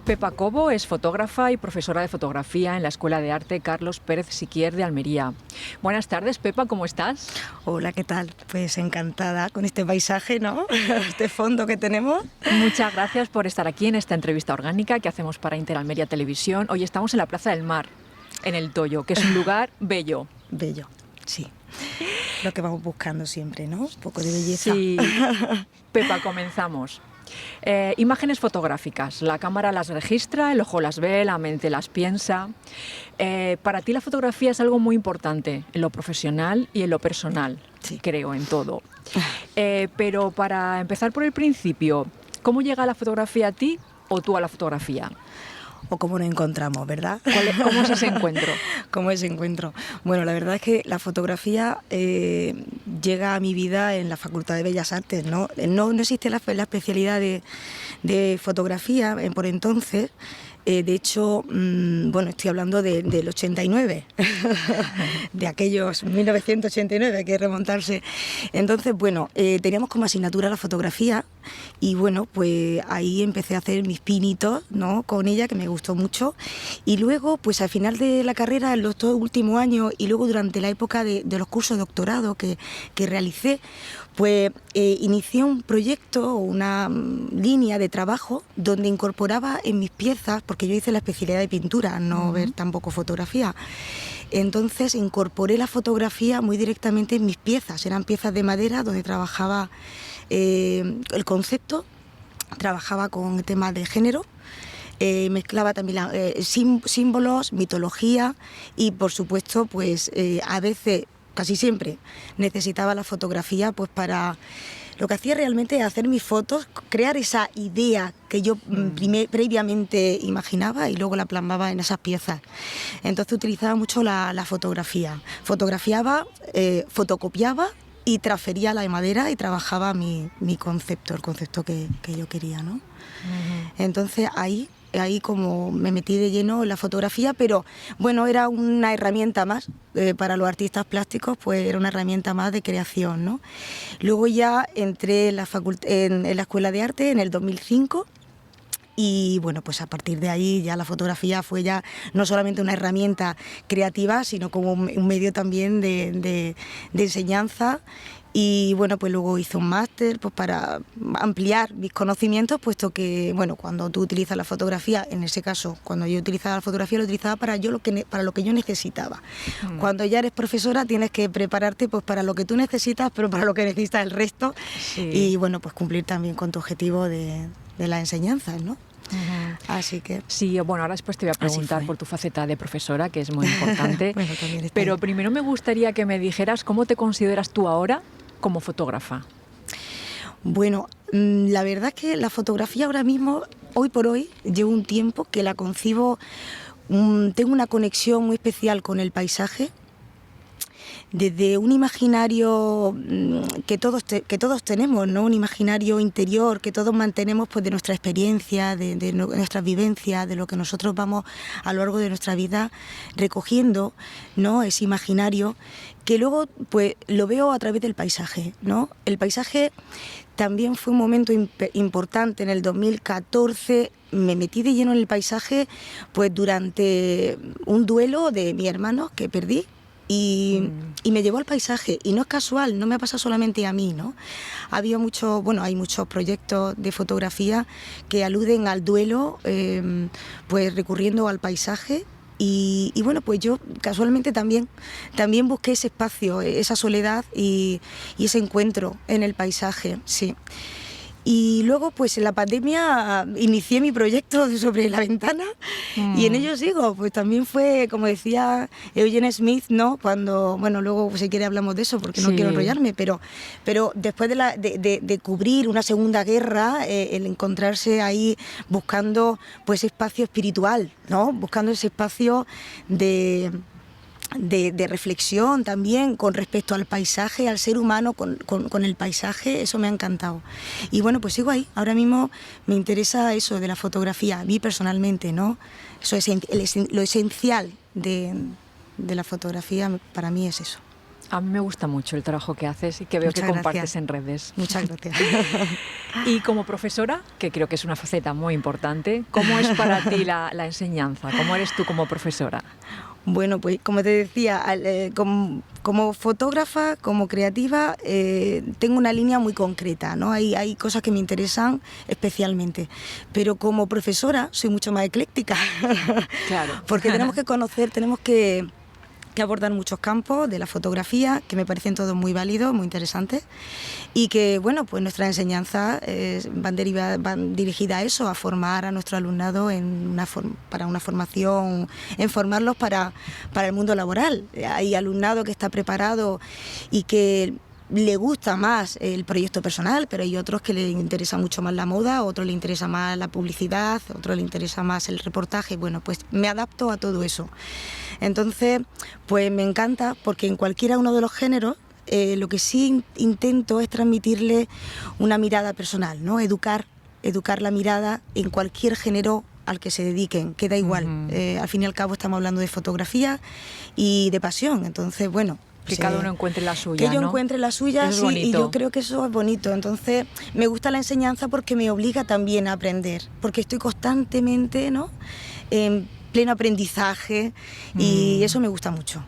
Pepa Cobo es fotógrafa y profesora de fotografía en la Escuela de Arte Carlos Pérez Siquier de Almería. Buenas tardes, Pepa, ¿cómo estás? Hola, ¿qué tal? Pues encantada con este paisaje, ¿no? Este fondo que tenemos. Muchas gracias por estar aquí en esta entrevista orgánica que hacemos para Interalmería Televisión. Hoy estamos en la Plaza del Mar, en El Toyo, que es un lugar bello. Bello, sí. Lo que vamos buscando siempre, ¿no? Un poco de belleza. Sí. Pepa, comenzamos. Imágenes fotográficas. La cámara las registra, el ojo las ve, la mente las piensa. Para ti la fotografía es algo muy importante en lo profesional y en lo personal, sí, creo, en todo. Pero para empezar por el principio, ¿cómo llega la fotografía a ti o tú a la fotografía? O cómo nos encontramos, ¿verdad? ¿Cómo es ese encuentro? ¿Cómo es ese encuentro? Bueno, la verdad es que la fotografía llega a mi vida en la Facultad de Bellas Artes, ¿no? No existe la especialidad de fotografía por entonces. De hecho, bueno, estoy hablando del 89, de aquellos 1989, hay que remontarse. Entonces, bueno, teníamos como asignatura la fotografía y bueno, pues ahí empecé a hacer mis pinitos, ¿no? Con ella, que me gustó mucho. Y luego, pues al final de la carrera, en los 2 últimos años y luego durante la época de los cursos de doctorado que realicé, pues inicié un proyecto, una línea de trabajo donde incorporaba en mis piezas, porque yo hice la especialidad de pintura, no ver tampoco fotografía. Entonces incorporé la fotografía muy directamente en mis piezas. Eran piezas de madera donde trabajaba el concepto, trabajaba con temas de género. Mezclaba también símbolos, mitología y por supuesto pues a veces, casi siempre, necesitaba la fotografía pues para... Lo que hacía realmente es hacer mis fotos, crear esa idea que yo previamente imaginaba y luego la plasmaba en esas piezas. Entonces utilizaba mucho la fotografía. Fotografiaba, fotocopiaba y transfería la madera y trabajaba mi concepto, el concepto que yo quería, ¿no? Entonces ahí como me metí de lleno en la fotografía, pero bueno, era una herramienta más para los artistas plásticos, pues era una herramienta más de creación, ¿no? Luego ya entré en la Escuela de Arte en el 2005 y bueno, pues a partir de ahí ya la fotografía fue ya no solamente una herramienta creativa, sino como un medio también de enseñanza. Y bueno, pues luego hice un máster pues para ampliar mis conocimientos, puesto que, bueno, cuando tú utilizas la fotografía, en ese caso, cuando yo utilizaba la fotografía, lo utilizaba para lo que yo necesitaba. Cuando ya eres profesora tienes que prepararte pues para lo que tú necesitas, pero para lo que necesita el resto. Sí. Y bueno, pues cumplir también con tu objetivo de la enseñanza, ¿no? Así que... Sí, bueno, ahora después te voy a preguntar por tu faceta de profesora, que es muy importante. Bueno, también pero ahí. Primero me gustaría que me dijeras cómo te consideras tú ahora como fotógrafa. Bueno, la verdad es que la fotografía ahora mismo, hoy por hoy, llevo un tiempo que la concibo, tengo una conexión muy especial con el paisaje, desde un imaginario que todos tenemos, ¿no? Un imaginario interior que todos mantenemos pues de nuestra experiencia, de nuestras vivencias, de lo que nosotros vamos a lo largo de nuestra vida recogiendo, ¿no? Ese imaginario que luego pues lo veo a través del paisaje, ¿no? El paisaje también fue un momento importante en el 2014. Me metí de lleno en el paisaje pues durante un duelo de mi hermano que perdí. Y me llevó al paisaje, y no es casual, no me ha pasado solamente a mí, ¿no? Hay muchos proyectos de fotografía que aluden al duelo, pues recurriendo al paisaje. Y bueno, pues yo casualmente también busqué ese espacio, esa soledad y ese encuentro en el paisaje, sí. Y luego, pues en la pandemia inicié mi proyecto sobre la ventana y en ello sigo. Pues también fue, como decía Eugene Smith, ¿no? Cuando, bueno, luego si quiere hablamos de eso porque no quiero enrollarme, pero después de cubrir una segunda guerra, el encontrarse ahí buscando pues espacio espiritual, ¿no? Buscando ese espacio de reflexión también con respecto al paisaje, al ser humano con el paisaje, eso me ha encantado. Y bueno, pues sigo ahí. Ahora mismo me interesa eso de la fotografía, a mí personalmente, ¿no? Eso es lo esencial de la fotografía, para mí es eso. A mí me gusta mucho el trabajo que haces y que veo Muchas que compartes gracias. en redes. Muchas gracias. Y como profesora, que creo que es una faceta muy importante, ¿cómo es para ti la enseñanza? ¿Cómo eres tú como profesora? Bueno, pues como te decía, como fotógrafa, como creativa, tengo una línea muy concreta, ¿no? Hay cosas que me interesan especialmente, pero como profesora soy mucho más ecléctica, Claro. porque tenemos que conocer, tenemos que abordar muchos campos de la fotografía, que me parecen todos muy válidos, muy interesantes, y que, bueno, pues nuestras enseñanzas van dirigidas a eso, a formar a nuestro alumnado para una formación, en formarlos para el mundo laboral. Hay alumnado que está preparado y que le gusta más el proyecto personal, pero hay otros que le interesa mucho más la moda, otros le interesa más la publicidad, otros le interesa más el reportaje. Bueno, pues me adapto a todo eso. Entonces, pues me encanta porque en cualquiera uno de los géneros lo que sí intento es transmitirle una mirada personal, ¿no? Educar la mirada en cualquier género al que se dediquen, que da igual. Al fin y al cabo estamos hablando de fotografía y de pasión, entonces, bueno, que cada uno encuentre la suya, que yo ¿no? encuentre la suya, Eso es sí, bonito. y yo creo que eso es bonito. Entonces, me gusta la enseñanza porque me obliga también a aprender, porque estoy constantemente, ¿no?, en pleno aprendizaje, y eso me gusta mucho.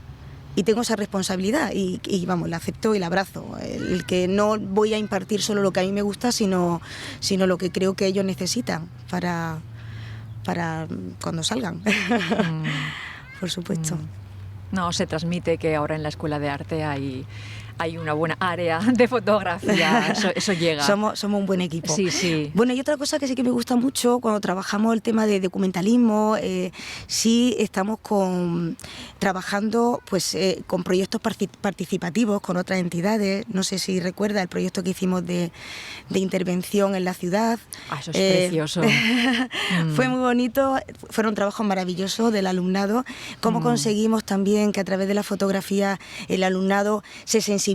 Y tengo esa responsabilidad y vamos, la acepto y la abrazo. El que no voy a impartir solo lo que a mí me gusta, sino lo que creo que ellos necesitan para cuando salgan. Por supuesto. No, se transmite que ahora en la Escuela de Arte hay una buena área de fotografía, eso llega. Somos un buen equipo. Sí, sí. Bueno, y otra cosa que sí que me gusta mucho cuando trabajamos el tema de documentalismo, sí estamos trabajando pues con proyectos participativos con otras entidades. No sé si recuerda el proyecto que hicimos de intervención en la ciudad. Eso es precioso. Fue muy bonito, fueron trabajos maravillosos del alumnado. Cómo conseguimos también que a través de la fotografía el alumnado se sensibilice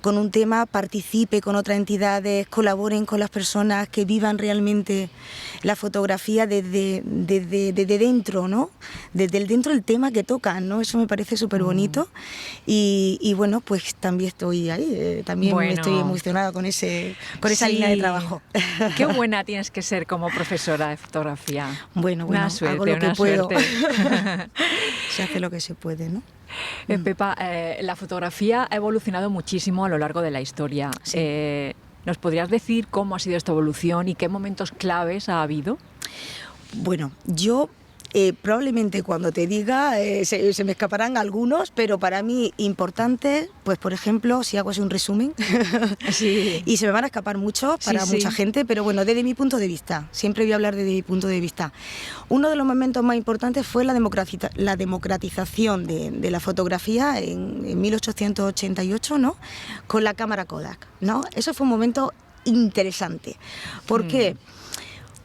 con un tema, participe con otras entidades, colaboren con las personas, que vivan realmente la fotografía desde dentro, ¿no? Desde el dentro del tema que tocan, ¿no? Eso me parece súper bonito y bueno, pues también estoy ahí, también estoy emocionada con esa línea de trabajo. Qué buena tienes que ser como profesora de fotografía. Bueno, suerte, hago lo que puedo. Suerte. Se hace lo que se puede, ¿no? Pepa, la fotografía ha evolucionado muchísimo a lo largo de la historia. Sí. ¿Nos podrías decir cómo ha sido esta evolución y qué momentos claves ha habido? Bueno, yo probablemente cuando te diga se me escaparán algunos, pero para mí importantes, pues por ejemplo, si hago así un resumen, Sí. y se me van a escapar muchos para mucha gente, pero bueno, desde mi punto de vista, siempre voy a hablar desde mi punto de vista. Uno de los momentos más importantes fue la democratización de la fotografía en 1888, ¿no?, con la cámara Kodak, ¿no? Eso fue un momento interesante. ¿Por qué?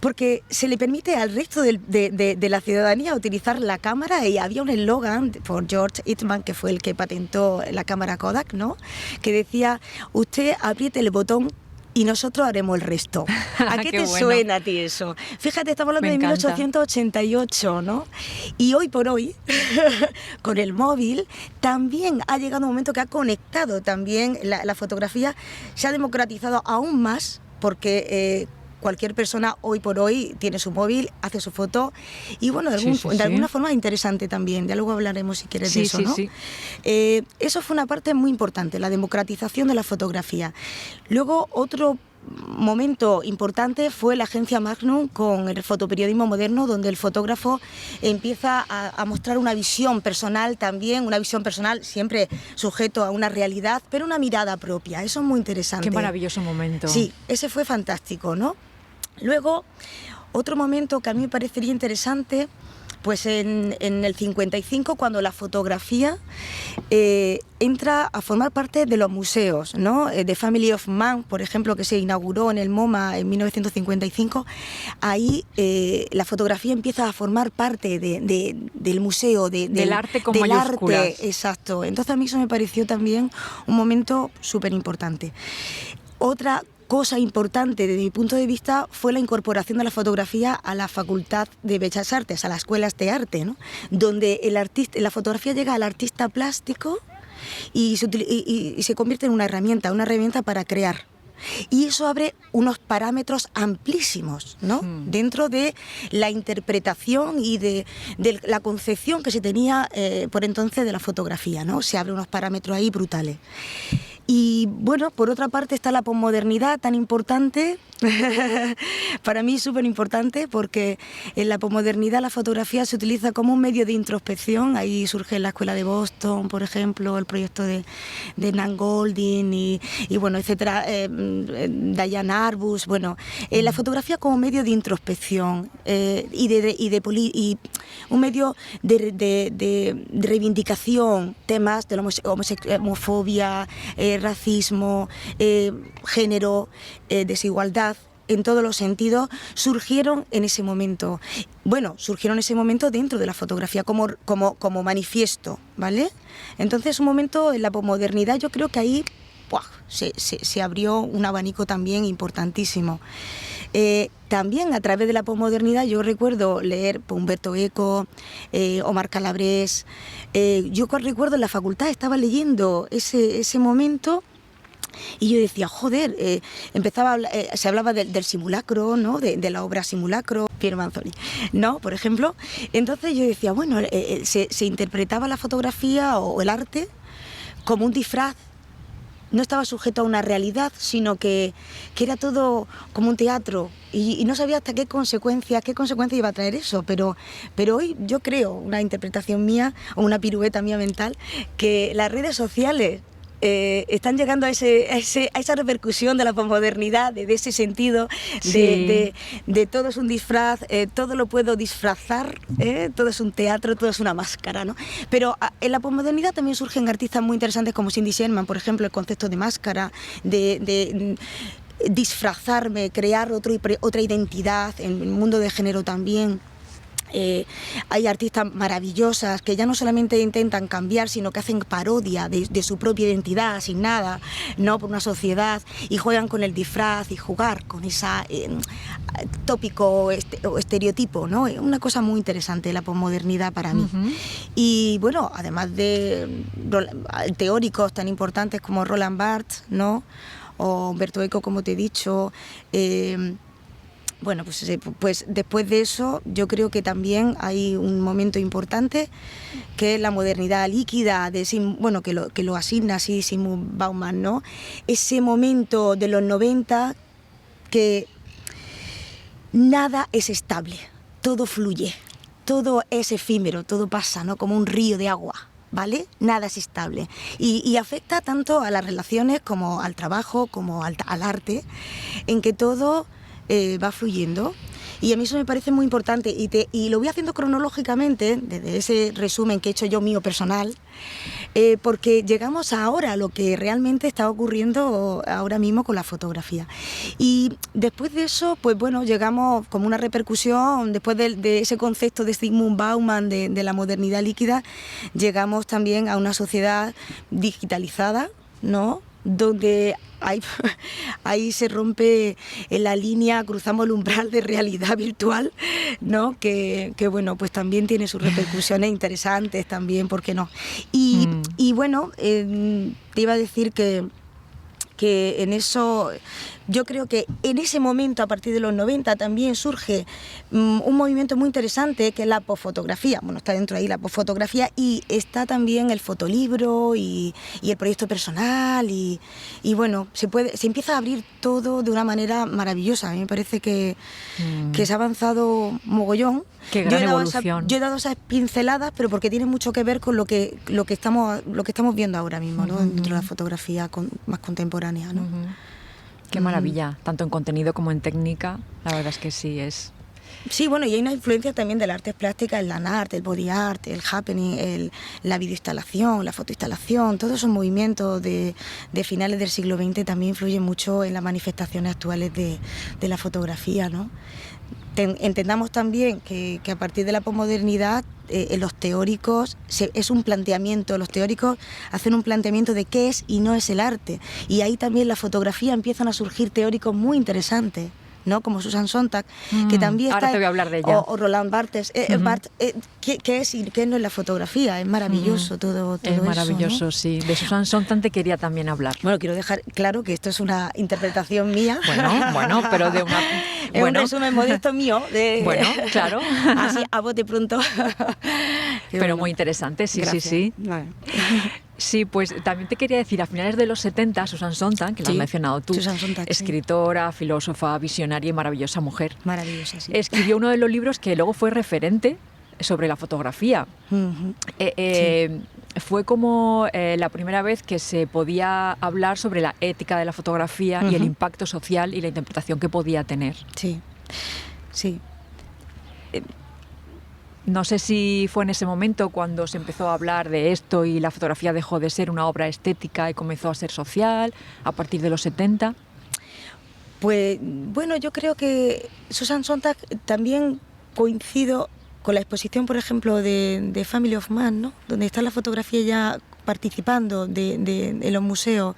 Porque se le permite al resto de la ciudadanía utilizar la cámara, y había un eslogan por George Eastman, que fue el que patentó la cámara Kodak, ¿no?, que decía: usted apriete el botón y nosotros haremos el resto. ¿A qué te suena a ti eso? Fíjate, estamos hablando de 1888, ¿no? Y hoy por hoy, con el móvil, también ha llegado un momento que ha conectado también la fotografía, se ha democratizado aún más, porque cualquier persona hoy por hoy tiene su móvil, hace su foto, y bueno, de alguna forma interesante también. Ya luego hablaremos, si quieres, de eso, ¿no? Sí. Eso fue una parte muy importante, la democratización de la fotografía. Luego, otro momento importante fue la agencia Magnum con el fotoperiodismo moderno, donde el fotógrafo empieza a mostrar una visión personal también, una visión personal siempre sujeto a una realidad, pero una mirada propia. Eso es muy interesante. Qué maravilloso momento. Sí, ese fue fantástico, ¿no? Luego, otro momento que a mí me parecería interesante, pues en el 55, cuando la fotografía entra a formar parte de los museos, ¿no? The Family of Man, por ejemplo, que se inauguró en el MoMA en 1955, ahí la fotografía empieza a formar parte del museo, del arte con del mayúsculas. arte, exacto. Entonces a mí eso me pareció también un momento súper importante. Otra cosa importante desde mi punto de vista fue la incorporación de la fotografía a la Facultad de Bellas Artes, a las escuelas de arte, ¿no?, donde la fotografía llega al artista plástico y se convierte en una herramienta para crear. Y eso abre unos parámetros amplísimos, ¿no? Dentro de la interpretación y de la concepción que se tenía por entonces de la fotografía, ¿no? Se abren unos parámetros ahí brutales. Y bueno, por otra parte está la posmodernidad tan importante, para mí súper importante, porque en la posmodernidad la fotografía se utiliza como un medio de introspección. Ahí surge la Escuela de Boston, por ejemplo, el proyecto de Nan Goldin y bueno, etcétera, Diane Arbus. Bueno, la fotografía como medio de introspección y un medio de reivindicación, temas de la homofobia, racismo, género, desigualdad, en todos los sentidos, surgieron en ese momento. Bueno, surgieron en ese momento dentro de la fotografía como manifiesto, ¿vale? Entonces, un momento en la posmodernidad, yo creo que ahí se abrió un abanico también importantísimo. También a través de la posmodernidad yo recuerdo leer Humberto Eco, Omar Calabrés. Yo recuerdo en la facultad estaba leyendo ese momento y yo decía, joder, se hablaba del simulacro, ¿no? De la obra Simulacro, Piero Manzoni, ¿no? Por ejemplo. Entonces yo decía, bueno, se interpretaba la fotografía o el arte como un disfraz. No estaba sujeto a una realidad, sino que era todo como un teatro y no sabía hasta qué consecuencias iba a traer eso, pero hoy yo creo, una interpretación mía o una pirueta mía mental, que las redes sociales están llegando a esa repercusión de la posmodernidad, de ese sentido, sí. de todo es un disfraz, todo lo puedo disfrazar, todo es un teatro, todo es una máscara, ¿no? Pero en la posmodernidad también surgen artistas muy interesantes como Cindy Sherman, por ejemplo, el concepto de máscara, de disfrazarme, crear otra identidad, en el mundo de género también. Hay artistas maravillosas que ya no solamente intentan cambiar, sino que hacen parodia de su propia identidad, sin nada, ¿no? Por una sociedad, y juegan con el disfraz y jugar con esa tópico o estereotipo, ¿no? Una cosa muy interesante la posmodernidad para mí. Y bueno, además de teóricos tan importantes como Roland Barthes, ¿no? O Humberto Eco, como te he dicho. Bueno, pues después de eso yo creo que también hay un momento importante que es la modernidad líquida, que lo asigna así Zygmunt Bauman, ¿no? Ese momento de los 90 que nada es estable, todo fluye, todo es efímero, todo pasa, ¿no? Como un río de agua, ¿vale? Nada es estable y afecta tanto a las relaciones como al trabajo, como al arte, en que todo va fluyendo, y a mí eso me parece muy importante y lo voy haciendo cronológicamente desde ese resumen que he hecho yo mío personal, porque llegamos ahora a lo que realmente está ocurriendo ahora mismo con la fotografía. Y después de eso, pues bueno, llegamos como una repercusión, después de ese concepto de Zygmunt Bauman de la modernidad líquida, llegamos también a una sociedad digitalizada, ¿no? Donde ahí se rompe la línea, cruzamos el umbral de realidad virtual, ¿no? Que bueno, pues también tiene sus repercusiones interesantes también, ¿por qué no? Y bueno, te iba a decir que en eso, yo creo que en ese momento, a partir de los 90, también surge un movimiento muy interesante que es la posfotografía. Bueno, está dentro ahí la posfotografía y está también el fotolibro y el proyecto personal y bueno, se empieza a abrir todo de una manera maravillosa. A mí me parece que se ha avanzado mogollón. Qué gran evolución. Yo he dado esas pinceladas, pero porque tiene mucho que ver con lo que estamos viendo ahora mismo, ¿no? Dentro de la fotografía más contemporánea, ¿no? Qué maravilla, tanto en contenido como en técnica. La verdad es que sí es. Sí, bueno, y hay una influencia también de las artes plásticas, el land art, el body art, el happening, la videoinstalación, la fotoinstalación, todos esos movimientos de finales del siglo XX también influyen mucho en las manifestaciones actuales de la fotografía, ¿no? Entendamos también que a partir de la posmodernidad los teóricos es un planteamiento, los teóricos hacen un planteamiento de qué es y no es el arte, y ahí también la fotografía empiezan a surgir teóricos muy interesantes, ¿no? Como Susan Sontag, que también ahora está... te voy a hablar de ella. O Roland Barthes. Barthes, ¿qué es y qué no es la fotografía? Es maravilloso todo es eso, maravilloso, ¿no? sí. De Susan Sontag te quería también hablar. Bueno, quiero dejar claro que esto es una interpretación mía. Bueno, pero de una... Es un resumen modesto mío. Bueno, claro. Así, a bote pronto. Pero bueno, muy interesante, sí, gracias. sí. Vale. Sí, pues también te quería decir, a finales de los 70, Susan Sontag, que la has mencionado tú, Susan Sontag, escritora, filósofa, visionaria y maravillosa mujer, maravillosa, sí. escribió uno de los libros que luego fue referente sobre la fotografía. Fue como la primera vez que se podía hablar sobre la ética de la fotografía y el impacto social y la interpretación que podía tener. Sí, sí. No sé si fue en ese momento cuando se empezó a hablar de esto y la fotografía dejó de ser una obra estética y comenzó a ser social, a partir de los 70. Pues bueno, yo creo que Susan Sontag también coincido con la exposición, por ejemplo, de Family of Man, ¿no? Donde está la fotografía ya participando en los museos.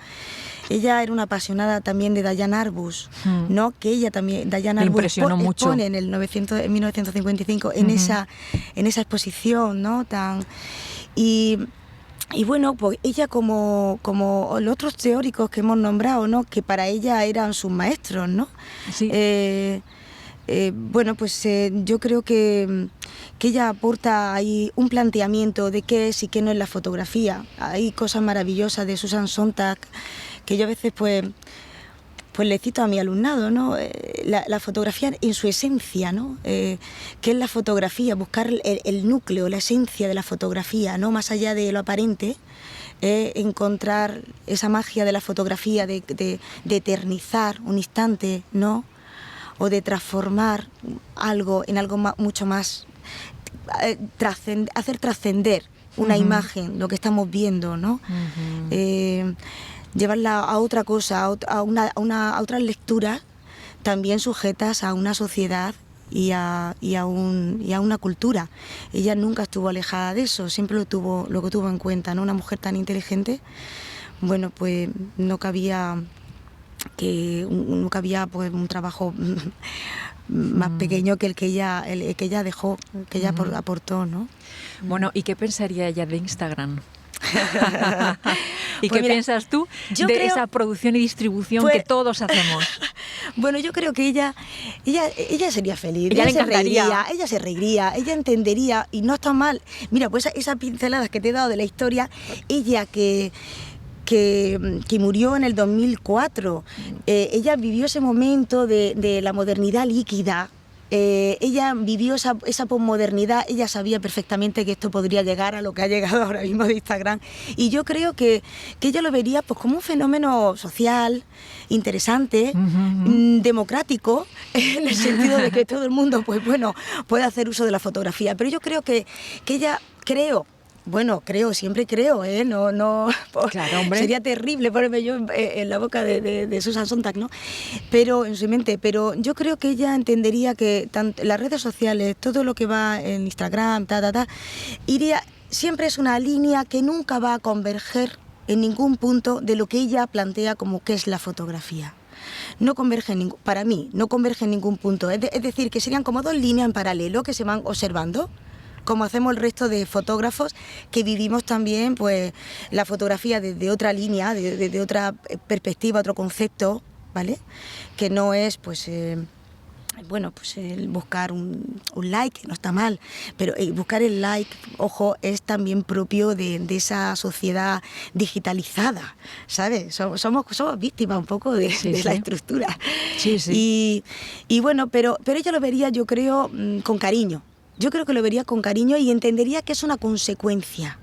Ella era una apasionada también de Diane Arbus, ¿no? Que ella también, Diane Arbus, expone en 1955 en esa exposición, ¿no? Y bueno, pues ella como los otros teóricos que hemos nombrado, ¿no? Que para ella eran sus maestros, ¿no? Sí. Bueno, pues yo creo que ella aporta ahí un planteamiento de qué es y qué no es la fotografía. Hay cosas maravillosas de Susan Sontag que yo a veces pues le cito a mi alumnado, ¿no? La fotografía en su esencia, ¿no? ¿Qué es la fotografía? Buscar el núcleo, la esencia de la fotografía, ¿no? Más allá de lo aparente, encontrar esa magia de la fotografía, de eternizar un instante, ¿no? O de transformar algo en algo mucho más, hacer trascender una imagen, lo que estamos viendo, ¿no? Llevarla a otra cosa, a otras lecturas también sujetas a una sociedad y a una cultura. Ella nunca estuvo alejada de eso, siempre lo que tuvo en cuenta, ¿no? Una mujer tan inteligente, bueno, pues no cabía pues un trabajo más pequeño que el que ella dejó, que ella aportó, ¿no? Bueno, ¿y qué pensaría ella de Instagram? ¿Y pues qué mira, piensas tú de esa producción y distribución que todos hacemos? Bueno, yo creo que ella sería feliz, ella se reiría, ella entendería y no está mal. Mira, pues esas pinceladas que te he dado de la historia, ella que murió en el 2004, ella vivió ese momento de la modernidad líquida. Ella vivió esa posmodernidad, ella sabía perfectamente que esto podría llegar a lo que ha llegado ahora mismo de Instagram, y yo creo que ella lo vería pues como un fenómeno social, interesante, democrático, en el sentido de que todo el mundo pues bueno puede hacer uso de la fotografía, pero yo creo que ella, siempre creo, no claro, hombre. Sería terrible ponerme yo en la boca de Susan Sontag, ¿no? Pero en su mente, pero yo creo que ella entendería que las redes sociales, todo lo que va en Instagram, siempre es una línea que nunca va a converger en ningún punto de lo que ella plantea como que es la fotografía. No converge para mí, no converge en ningún punto. Es decir, que serían como dos líneas en paralelo que se van observando, como hacemos el resto de fotógrafos que vivimos también pues la fotografía desde otra línea, desde otra perspectiva, otro concepto, ¿vale? Que no es pues el buscar un like, no está mal, pero buscar el like, ojo, es también propio de esa sociedad digitalizada, ¿sabes? Somos víctimas un poco de la estructura. Sí, sí. Y bueno, pero ella lo vería, yo creo, con cariño. Yo creo que lo vería con cariño y entendería que es una consecuencia.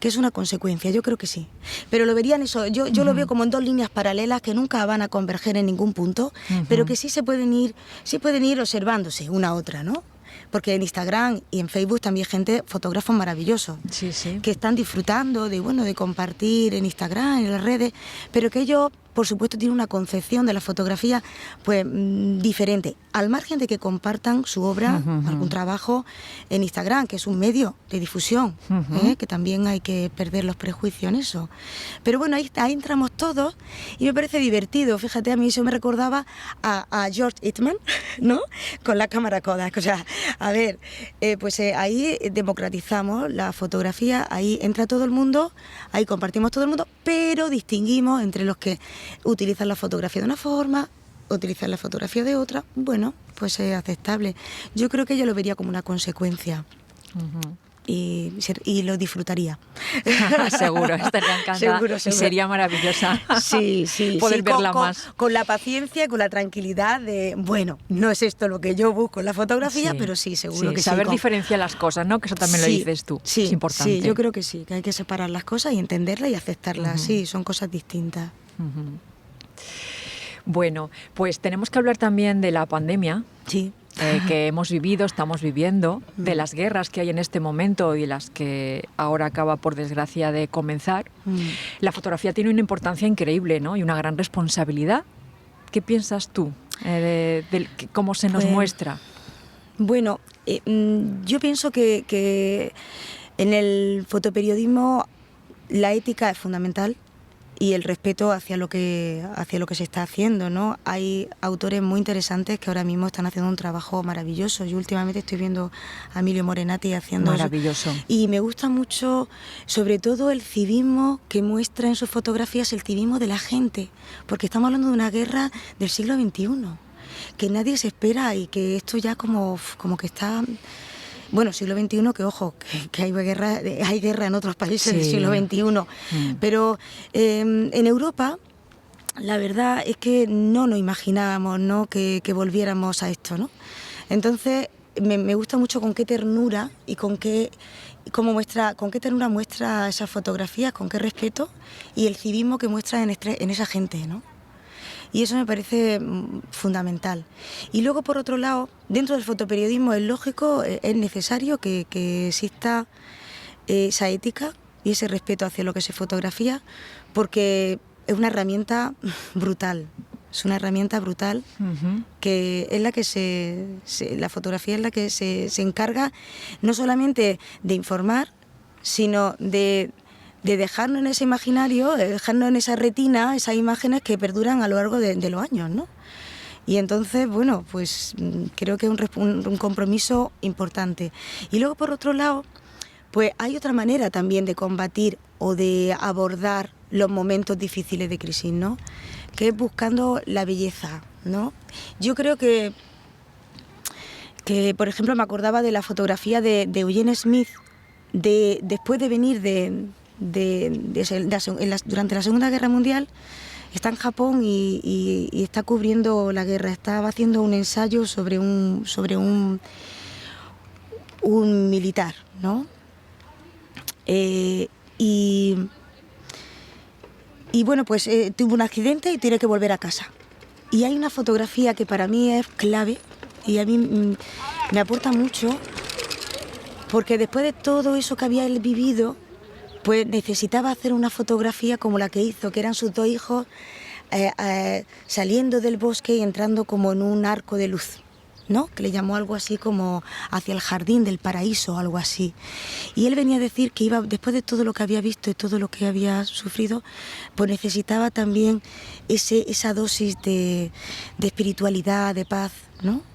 Yo creo que sí. Pero lo vería en eso, yo lo veo como en dos líneas paralelas que nunca van a converger en ningún punto, pero que sí pueden ir observándose una a otra, ¿no? Porque en Instagram y en Facebook también hay fotógrafos maravillosos, sí. que están disfrutando de compartir en Instagram, en las redes, pero que ellos por supuesto, tiene una concepción de la fotografía pues diferente, al margen de que compartan su obra, algún trabajo en Instagram, que es un medio de difusión, que también hay que perder los prejuicios en eso. Pero bueno, ahí entramos todos y me parece divertido. Fíjate, a mí eso me recordaba a George Eastman, ¿no? Con la cámara Kodak. O sea, a ver, ahí democratizamos la fotografía, ahí entra todo el mundo, ahí compartimos todo el mundo, pero distinguimos entre los que utilizan la fotografía de una forma, utilizan la fotografía de otra. Bueno, pues es aceptable. Yo creo que yo lo vería como una consecuencia. Y lo disfrutaría. Seguro, estaría encantada. Seguro. Y sería maravillosa. Sí. Poder verla más. Con la paciencia, con la tranquilidad de, bueno, no es esto lo que yo busco en la fotografía, pero sí, seguro que sí. Saber diferenciar las cosas, ¿no? Que eso también lo dices tú. Sí, es importante. Sí, yo creo que sí, que hay que separar las cosas y entenderlas y aceptarlas. Sí, son cosas distintas. Bueno, pues tenemos que hablar también de la pandemia. Sí. Que hemos vivido, estamos viviendo, de las guerras que hay en este momento y las que ahora acaba, por desgracia, de comenzar. La fotografía tiene una importancia increíble, ¿no? Y una gran responsabilidad. ¿Qué piensas tú de cómo se nos muestra? Bueno, yo pienso que en el fotoperiodismo la ética es fundamental y el respeto hacia lo que se está haciendo, ¿no? Hay autores muy interesantes que ahora mismo están haciendo un trabajo maravilloso. Yo últimamente estoy viendo a Emilio Morenati haciendo maravilloso. Y me gusta mucho, sobre todo, el civismo que muestra en sus fotografías, el civismo de la gente, porque estamos hablando de una guerra del siglo XXI, que nadie se espera y que esto ya como que está... Bueno, siglo XXI, que ojo, que hay guerra en otros países del siglo XXI, pero en Europa la verdad es que no nos imaginábamos, ¿no? que volviéramos a esto, ¿no? Entonces me gusta mucho con qué ternura y con qué ternura muestra esas fotografías, con qué respeto y el civismo que muestra en esa gente, ¿no? Y eso me parece fundamental. Y luego, por otro lado, dentro del fotoperiodismo es lógico, es necesario que exista esa ética y ese respeto hacia lo que se fotografía, porque es una herramienta brutal. Es una herramienta brutal que es la que la fotografía es la que se encarga no solamente de informar, sino de dejarnos en ese imaginario, dejarnos en esa retina, esas imágenes que perduran a lo largo de los años, ¿no? Y entonces, bueno, pues creo que es un compromiso importante. Y luego, por otro lado, pues hay otra manera también de combatir o de abordar los momentos difíciles de crisis, ¿no? Que es buscando la belleza, ¿no? Yo creo que por ejemplo, me acordaba de la fotografía de Eugene Smith, después de venir durante la Segunda Guerra Mundial, está en Japón y está cubriendo la guerra. Estaba haciendo un ensayo sobre un militar, ¿no? Y bueno, pues tuvo un accidente y tiene que volver a casa. Y hay una fotografía que para mí es clave y a mí me aporta mucho, porque después de todo eso que había él vivido, pues necesitaba hacer una fotografía como la que hizo, que eran sus dos hijos saliendo del bosque y entrando como en un arco de luz, ¿no? Que le llamó algo así como hacia el jardín del paraíso, algo así. Y él venía a decir que después de todo lo que había visto y todo lo que había sufrido, pues necesitaba también esa dosis de espiritualidad, de paz, ¿no?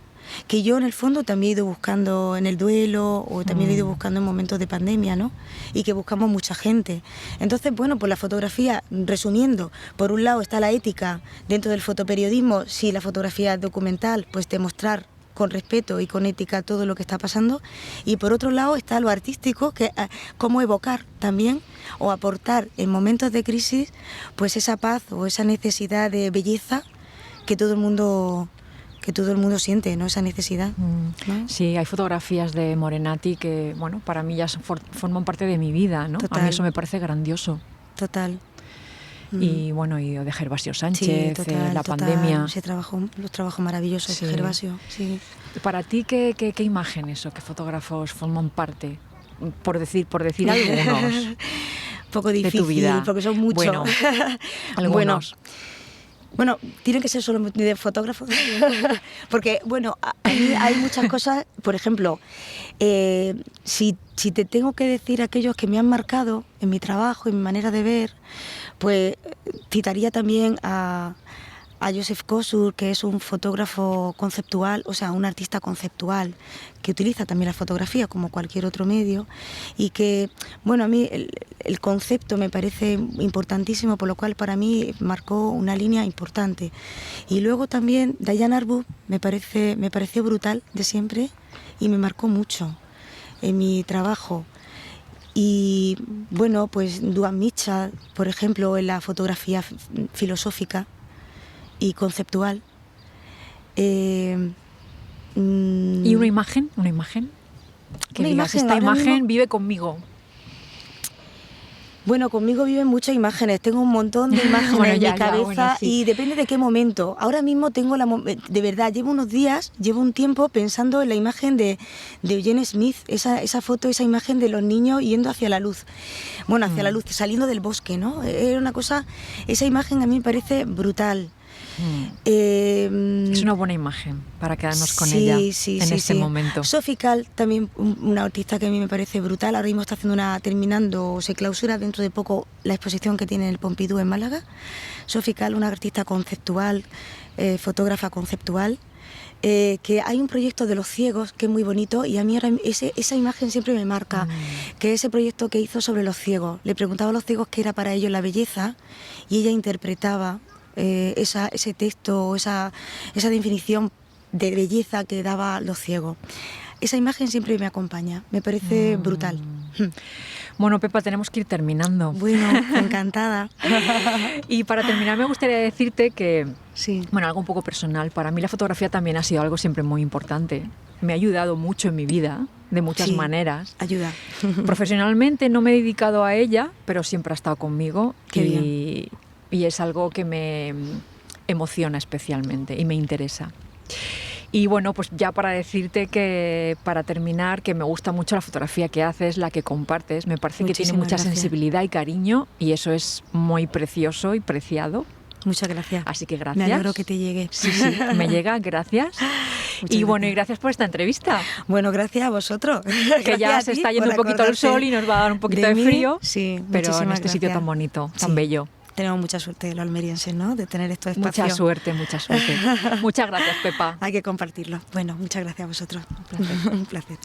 Que yo en el fondo también he ido buscando en el duelo o también he ido buscando en momentos de pandemia, ¿no? Y que buscamos mucha gente. Entonces, bueno, pues la fotografía, resumiendo, por un lado está la ética dentro del fotoperiodismo, si la fotografía es documental, pues demostrar con respeto y con ética todo lo que está pasando, y por otro lado está lo artístico, que cómo evocar también o aportar en momentos de crisis pues esa paz o esa necesidad de belleza que todo el mundo siente, ¿no? Esa necesidad, ¿no? Sí, hay fotografías de Morenati que, bueno, para mí ya forman parte de mi vida, ¿no? Total. A mí eso me parece grandioso. Total. Y bueno, y de Gervasio Sánchez, la pandemia. Los trabajos maravillosos de Gervasio, sí. Para ti, ¿qué imágenes o qué fotógrafos forman parte? Por decir algunos. Un poco difícil, de tu vida. porque son muchos. Bueno, algunos. Bueno, Bueno, tiene que ser solo de fotógrafo, porque bueno, a mí hay muchas cosas, por ejemplo, si te tengo que decir aquellos que me han marcado en mi trabajo, en mi manera de ver, pues citaría también a Joseph Kosuth, que es un fotógrafo conceptual, o sea, un artista conceptual, que utiliza también la fotografía como cualquier otro medio, y que, bueno, a mí el concepto me parece importantísimo, por lo cual para mí marcó una línea importante. Y luego también Diane Arbus me pareció brutal de siempre y me marcó mucho en mi trabajo. Y bueno, pues Duane Mitchell, por ejemplo, en la fotografía filosófica y conceptual. ¿Y una imagen? ¿Una imagen? Que una digas, imagen, esta ahora imagen mismo, vive conmigo. bueno, conmigo viven muchas imágenes, tengo un montón de imágenes Bueno, en ya, mi cabeza bueno, sí. y depende de qué momento. Ahora mismo tengo de verdad, llevo unos días, llevo un tiempo pensando en la imagen de Eugene Smith, esa foto, esa imagen de los niños yendo hacia la luz. Bueno, hacia la luz, saliendo del bosque, ¿no? Era una cosa, esa imagen a mí me parece brutal. Es una buena imagen para quedarnos con ella en este momento. Sophie Calle, también una artista que a mí me parece brutal. Ahora mismo está haciendo terminando, se clausura dentro de poco la exposición que tiene en el Pompidou en Málaga. Sophie Calle, una artista conceptual, fotógrafa conceptual. Que hay un proyecto de los ciegos que es muy bonito y a mí ahora esa imagen siempre me marca, que ese proyecto que hizo sobre los ciegos. Le preguntaba a los ciegos qué era para ellos la belleza y ella interpretaba ese texto, esa definición de belleza que daba los ciegos. Esa imagen siempre me acompaña, me parece brutal. Bueno, Pepa, tenemos que ir terminando. Bueno, encantada. Y para terminar me gustaría decirte que, sí. Bueno, algo un poco personal, para mí la fotografía también ha sido algo siempre muy importante. Me ha ayudado mucho en mi vida, de muchas maneras. Ayuda. Profesionalmente no me he dedicado a ella, pero siempre ha estado conmigo. Qué bien. Y es algo que me emociona especialmente y me interesa. Y bueno, pues ya para decirte que, para terminar, que me gusta mucho la fotografía que haces, la que compartes. Me parece que tiene mucha sensibilidad y cariño y eso es muy precioso y preciado. Muchas gracias. Así que gracias. Me alegro que te llegue. Sí, me llega, gracias. Y bueno, y gracias por esta entrevista. Bueno, gracias a vosotros. Que ya se está yendo un poquito el sol y nos va a dar un poquito de frío. Sí, pero en este sitio tan bonito, tan bello. Tenemos mucha suerte los almerienses, ¿no? De tener estos espacios. Mucha suerte, mucha suerte. Muchas gracias, Pepa. Hay que compartirlo. Bueno, muchas gracias a vosotros. Un placer. Un placer.